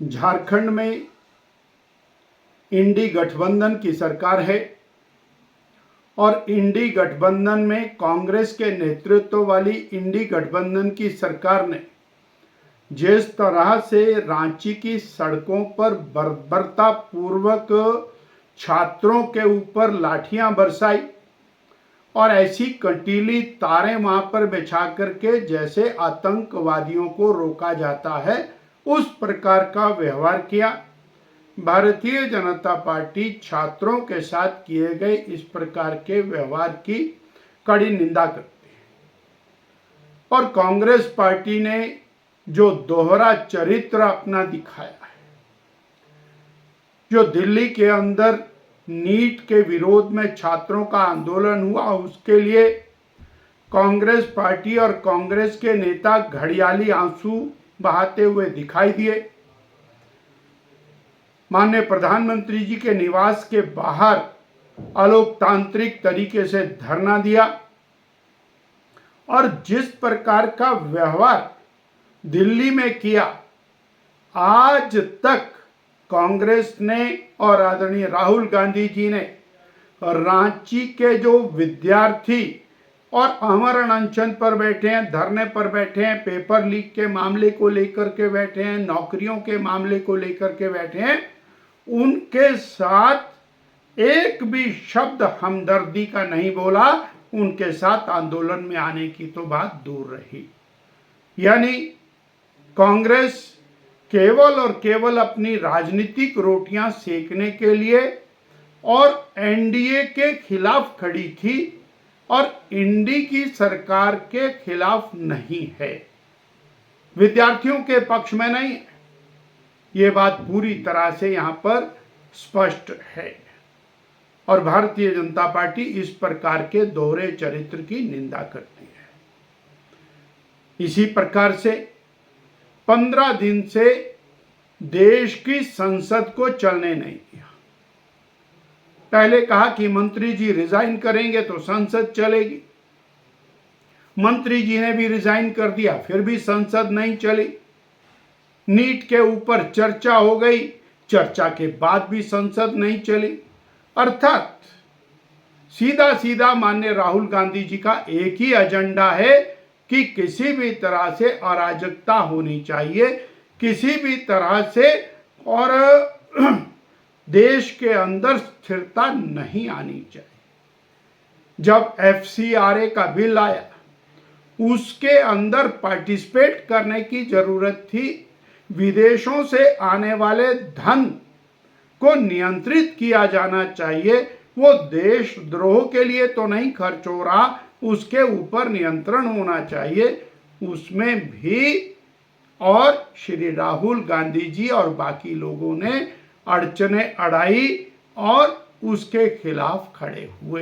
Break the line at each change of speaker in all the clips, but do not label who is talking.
झारखंड में इंडी गठबंधन की सरकार है और इंडी गठबंधन में कांग्रेस के नेतृत्व वाली इंडी गठबंधन की सरकार ने जिस तरह से रांची की सड़कों पर बर्बरतापूर्वक छात्रों के ऊपर लाठियां बरसाई और ऐसी कंटीली तारें वहां पर बिछा करके जैसे आतंकवादियों को रोका जाता है उस प्रकार का व्यवहार किया। भारतीय जनता पार्टी छात्रों के साथ किए गए इस प्रकार के व्यवहार की कड़ी निंदा करती है और कांग्रेस पार्टी ने जो दोहरा चरित्र अपना दिखाया है, जो दिल्ली के अंदर नीट के विरोध में छात्रों का आंदोलन हुआ, उसके लिए कांग्रेस पार्टी और कांग्रेस के नेता घड़ियाली आंसू बहाते हुए दिखाई दिए। माननीय प्रधानमंत्री जी के निवास के बाहर अलोकतांत्रिक तरीके से धरना दिया और जिस प्रकार का व्यवहार दिल्ली में किया, आज तक कांग्रेस ने और आदरणीय राहुल गांधी जी ने रांची के जो विद्यार्थी और अमरण अनशन पर बैठे हैं, धरने पर बैठे हैं, पेपर लीक के मामले को लेकर के बैठे हैं, नौकरियों के मामले को लेकर के बैठे हैं, उनके साथ एक भी शब्द हमदर्दी का नहीं बोला। उनके साथ आंदोलन में आने की तो बात दूर रही। यानी कांग्रेस केवल और केवल अपनी राजनीतिक रोटियां सेकने के लिए और एनडीए के खिलाफ खड़ी थी और इंडी की सरकार के खिलाफ नहीं है, विद्यार्थियों के पक्ष में नहीं है। ये बात पूरी तरह से यहां पर स्पष्ट है और भारतीय जनता पार्टी इस प्रकार के दोहरे चरित्र की निंदा करती है। इसी प्रकार से 15 दिन से देश की संसद को चलने नहीं दिया। पहले कहा कि मंत्री जी रिजाइन करेंगे तो संसद चलेगी, मंत्री जी ने भी रिजाइन कर दिया, फिर भी संसद नहीं चली। नीट के ऊपर चर्चा हो गई, चर्चा के बाद भी संसद नहीं चली। अर्थात सीधा सीधा माननीय राहुल गांधी जी का एक ही एजेंडा है कि किसी भी तरह से अराजकता होनी चाहिए, किसी भी तरह से और देश के अंदर स्थिरता नहीं आनी चाहिए। जब FCRA का बिल आया, उसके अंदर पार्टिसिपेट करने की जरूरत थी। विदेशों से आने वाले धन को नियंत्रित किया जाना चाहिए, वो देशद्रोह के लिए तो नहीं खर्च हो रहा, उसके ऊपर नियंत्रण होना चाहिए। उसमें भी और श्री राहुल गांधी जी और बाकी लोगों ने अड़चने अड़ाई और उसके खिलाफ खड़े हुए,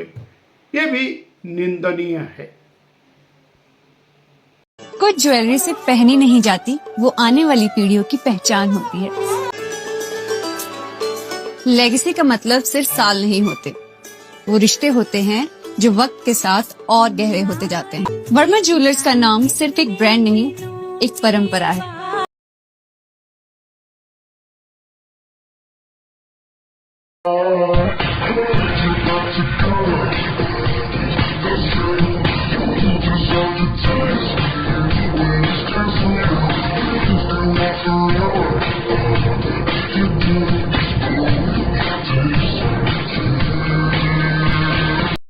ये भी निंदनीय है।
कुछ ज्वेलरी सिर्फ पहनी नहीं जाती, वो आने वाली पीढ़ियों की पहचान होती है। लेगेसी का मतलब सिर्फ साल नहीं होते, वो रिश्ते होते हैं जो वक्त के साथ और गहरे होते जाते हैं। वर्मा ज्वेलर्स का नाम सिर्फ एक ब्रांड नहीं, एक परंपरा है।
Just